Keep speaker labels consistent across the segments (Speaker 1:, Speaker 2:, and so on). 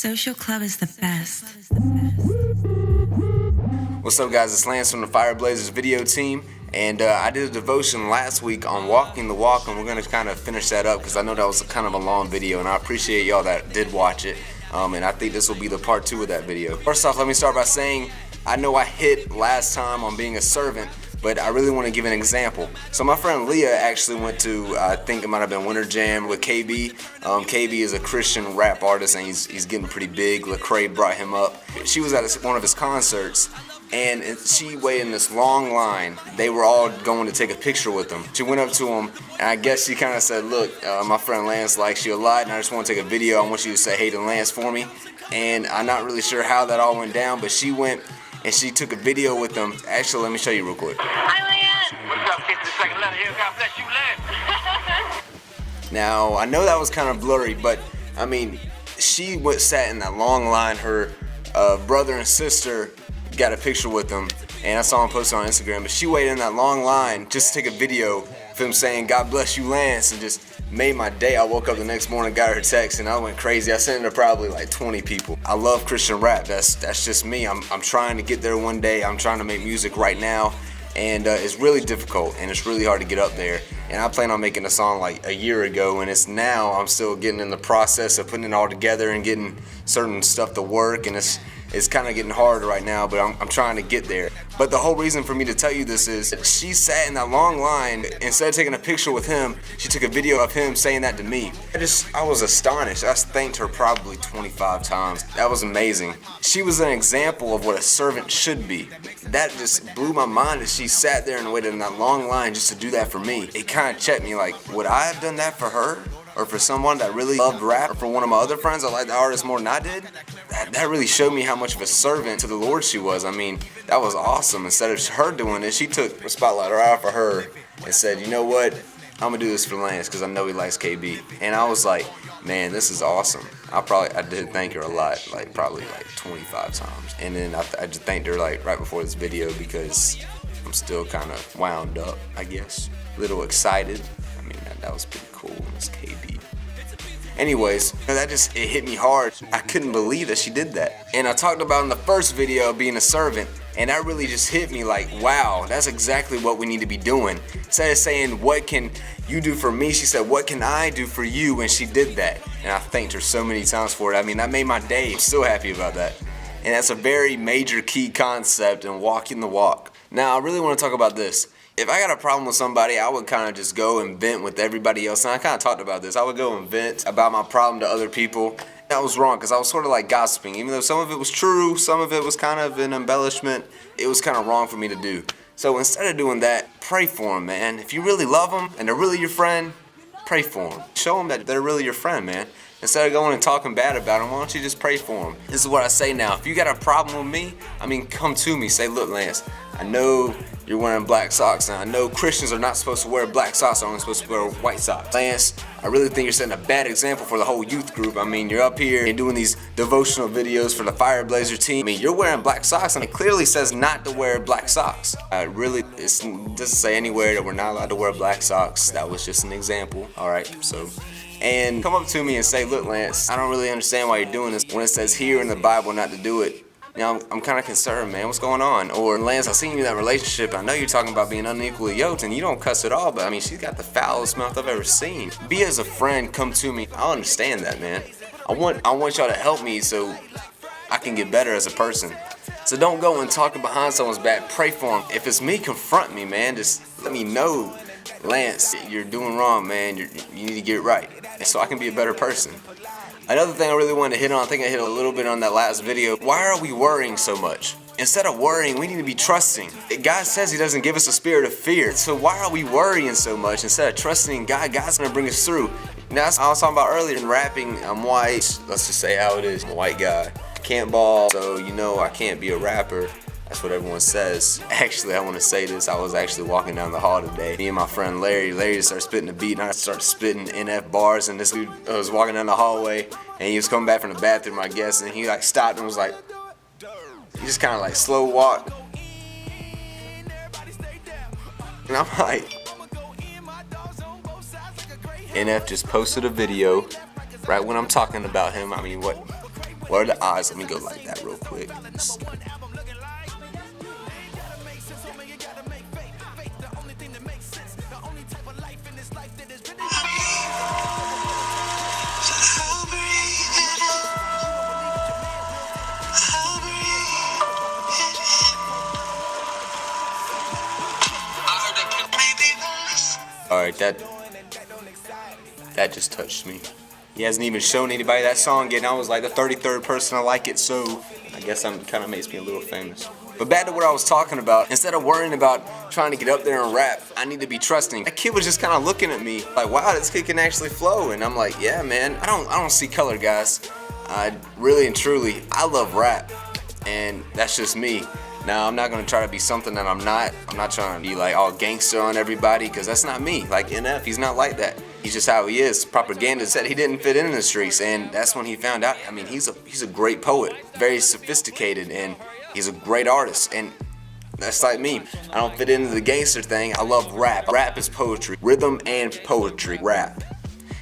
Speaker 1: Social Club is the best.
Speaker 2: What's up, guys? It's Lance from the Fire Blazers video team, and I did a devotion last week on walking the walk, and we're going to kind of finish that up because I know that was kind of a long video, and I appreciate y'all that did watch it, and I think this will be the part 2 of that video. First off, let me start by saying I know I hit last time on being a servant, but I really want to give an example. So my friend Leah actually went to, I think it might have been Winter Jam with KB. KB is a Christian rap artist, and he's getting pretty big. Lecrae brought him up. She was at one of his concerts, and she waited in this long line. They were all going to take a picture with him. She went up to him, and I guess she kind of said, look, my friend Lance likes you a lot, and I just want to take a video. I want you to say hey to Lance for me. And I'm not really sure how that all went down, but she went and she took a video with them. Actually, let me show you real quick.
Speaker 3: Hi, Lance. What's up, 52nd letter here? God bless you, Lance.
Speaker 2: Now, I know that was kind of blurry, but I mean, she sat in that long line. Her brother and sister got a picture with them, and I saw him post it on Instagram, but she waited in that long line just to take a video of him saying, God bless you, Lance, and just made my day. I woke up the next morning, got her text, and I went crazy. I sent it to probably like 20 people. I love Christian rap. That's just me. I'm trying to get there one day. I'm trying to make music right now, and it's really difficult, and it's really hard to get up there. And I plan on making a song like a year ago, and it's now I'm still getting in the process of putting it all together and getting certain stuff to work, and it's kind of getting harder right now, but I'm trying to get there. But the whole reason for me to tell you this is she sat in that long line. Instead of taking a picture with him, she took a video of him saying that to me. I was astonished. I thanked her probably 25 times. That was amazing. She was an example of what a servant should be. That just blew my mind that she sat there and waited in that long line just to do that for me. It kind of checked me like, would I have done that for her? Or for someone that really loved rap, or for one of my other friends that liked the artist more than I did? That really showed me how much of a servant to the Lord she was. I mean, that was awesome. Instead of her doing it, she took the spotlight right off of her and said, you know what, I'm gonna do this for Lance because I know he likes KB. And I was like, man, this is awesome. I did thank her a lot, probably 25 times. And then I just thanked her right before this video because I'm still kind of wound up, I guess. A little excited. I mean, that was pretty cool. It's KB. Anyways, it hit me hard. I couldn't believe that she did that. And I talked about in the first video being a servant, and that really just hit me like, wow, that's exactly what we need to be doing. Instead of saying, what can you do for me? She said, what can I do for you? And she did that. And I thanked her so many times for it. I mean, that made my day. I'm still happy about that. And that's a very major key concept in walking the walk. Now, I really want to talk about this. If I got a problem with somebody, I would kind of just go and vent with everybody else. And I kind of talked about this. I would go and vent about my problem to other people. That was wrong because I was sort of like gossiping. Even though some of it was true, some of it was kind of an embellishment, it was kind of wrong for me to do. So instead of doing that, pray for them, man. If you really love them and they're really your friend, pray for them. Show them that they're really your friend, man. Instead of going and talking bad about them, why don't you just pray for them? This is what I say now. If you got a problem with me, come to me. Say, look, Lance, I know you're wearing black socks, and I know Christians are not supposed to wear black socks, they're only supposed to wear white socks. Lance, I really think you're setting a bad example for the whole youth group. I mean, you're up here and doing these devotional videos for the Fire Blazer team. I mean, you're wearing black socks, and it clearly says not to wear black socks. It doesn't say anywhere that we're not allowed to wear black socks. That was just an example, all right? So, and come up to me and say, look, Lance, I don't really understand why you're doing this when it says here in the Bible not to do it. You know, I'm kind of concerned, man. What's going on? Or, Lance, I seen you in that relationship. I know you're talking about being unequally yoked, and you don't cuss at all, but I mean, she's got the foulest mouth I've ever seen. Be as a friend, come to me. I understand that, man. I want y'all to help me so I can get better as a person. So don't go and talk behind someone's back. Pray for them. If it's me, confront me, man. Just let me know, Lance, you're doing wrong, man. You need to get right, and so I can be a better person. Another thing I really wanted to hit on, I think I hit a little bit on that last video. Why are we worrying so much? Instead of worrying, we need to be trusting. God says He doesn't give us a spirit of fear. So why are we worrying so much? Instead of trusting in God, God's gonna bring us through. Now, that's what I was talking about earlier in rapping. I'm white. Let's just say how it is. I'm a white guy. I can't ball, so you know I can't be a rapper. That's what everyone says. Actually, I want to say this. I was actually walking down the hall today. Me and my friend Larry started spitting the beat, and I started spitting NF bars, and this dude was walking down the hallway, and he was coming back from the bathroom, I guess, and he stopped and was like, he just kind of slow walked. And I'm like, NF just posted a video right when I'm talking about him. I mean, what What are the odds? Let me go like that real quick. Alright, that just touched me. He hasn't even shown anybody that song yet, and I was like the 33rd person to like it, so I guess I'm kind of makes me a little famous. But back to what I was talking about, instead of worrying about trying to get up there and rap, I need to be trusting. That kid was just kind of looking at me like, wow, this kid can actually flow, and I'm like, yeah, man, I don't see color, guys. Really and truly, I love rap, and that's just me. Now, I'm not going to try to be something that I'm not. I'm not trying to be like all gangster on everybody, because that's not me. Like NF, he's not like that. He's just how he is. Propaganda said he didn't fit in the streets, and that's when he found out. I mean, he's a great poet, very sophisticated, and he's a great artist, and that's like me. I don't fit into the gangster thing. I love rap. Rap is poetry. Rhythm and poetry. Rap.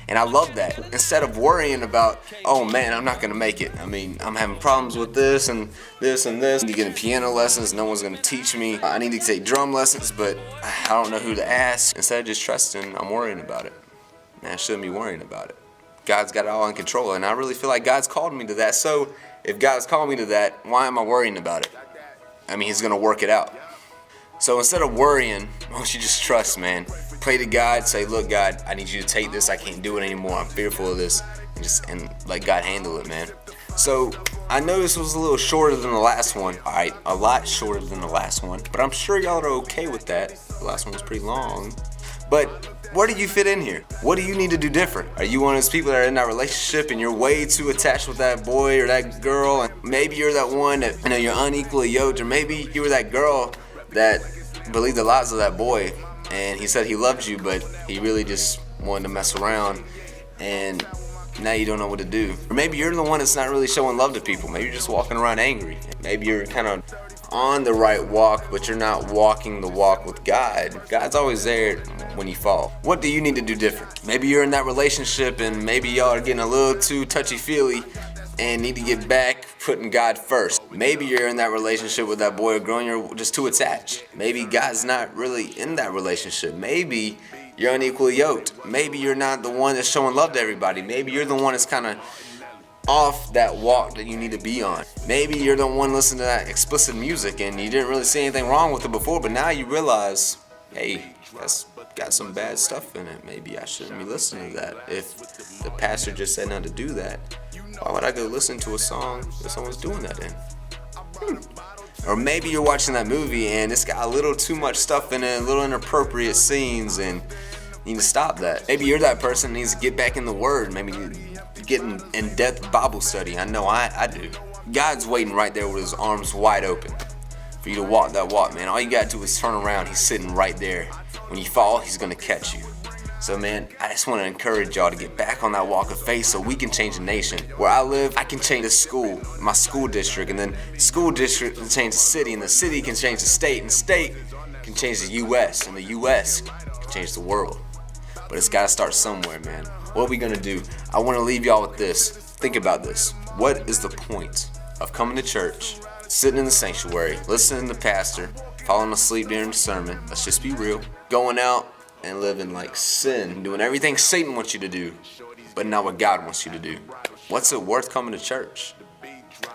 Speaker 2: And I love that. Instead of worrying about, oh man, I'm not gonna make it. I mean, I'm having problems with this and this and this. I need to get piano lessons, no one's gonna teach me. I need to take drum lessons, but I don't know who to ask. Instead of just trusting, I'm worrying about it. Man, I shouldn't be worrying about it. God's got it all in control, and I really feel like God's called me to that. So if God's called me to that, why am I worrying about it? I mean, He's gonna work it out. So instead of worrying, why don't you just trust, man? Pray to God, say, look, God, I need you to take this. I can't do it anymore. I'm fearful of this. And let God handle it, man. So I know this was a little shorter than the last one. All right, a lot shorter than the last one. But I'm sure y'all are okay with that. The last one was pretty long. But where do you fit in here? What do you need to do different? Are you one of those people that are in that relationship and you're way too attached with that boy or that girl? And maybe you're that one that, you know, you're unequally yoked. Or maybe you were that girl that believed the lies of that boy. And he said he loved you, but he really just wanted to mess around, and now you don't know what to do. Or maybe you're the one that's not really showing love to people. Maybe you're just walking around angry. Maybe you're kind of on the right walk, but you're not walking the walk with God. God's always there when you fall. What do you need to do different? Maybe you're in that relationship, and maybe y'all are getting a little too touchy-feely and need to get back putting God first. Maybe you're in that relationship with that boy or girl and you're just too attached. Maybe God's not really in that relationship. Maybe you're unequally yoked. Maybe you're not the one that's showing love to everybody. Maybe you're the one that's kind of off that walk that you need to be on. Maybe you're the one listening to that explicit music and you didn't really see anything wrong with it before, but now you realize, hey, that's got some bad stuff in it. Maybe I shouldn't be listening to that. If the pastor just said not to do that, why would I go listen to a song that someone's doing that in? Or maybe you're watching that movie and it's got a little too much stuff in it, a little inappropriate scenes, and you need to stop that. Maybe you're that person that needs to get back in the Word. Maybe get in depth Bible study. I know I do. God's waiting right there with His arms wide open for you to walk that walk, man. All you gotta do is turn around. He's sitting right there. When you fall, He's gonna catch you. So man, I just want to encourage y'all to get back on that walk of faith so we can change the nation. Where I live, I can change the school, my school district, and then the school district can change the city, and the city can change the state, and the state can change the U.S., and the U.S. can change the world. But it's got to start somewhere, man. What are we going to do? I want to leave y'all with this. Think about this. What is the point of coming to church, sitting in the sanctuary, listening to the pastor, falling asleep during the sermon? Let's just be real. Going out and living like sin, doing everything Satan wants you to do, but not what God wants you to do. What's it worth coming to church?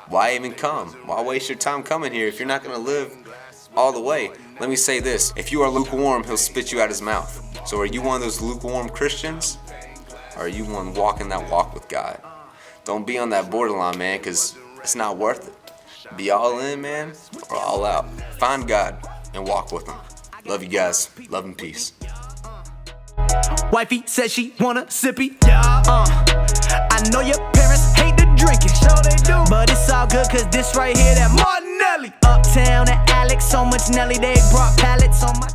Speaker 2: Why even come? Why waste your time coming here if you're not going to live all the way? Let me say this. If you are lukewarm, He'll spit you out His mouth. So are you one of those lukewarm Christians? Or are you one walking that walk with God? Don't be on that borderline, man, because it's not worth it. Be all in, man, or all out. Find God and walk with Him. Love you guys. Love and peace.
Speaker 4: Wifey says she wanna sippy. I know your parents hate the drinking, sure they do, but it's all good cause this right here, that Martinelli. Uptown and Alex, so much Nelly, they brought pallets on my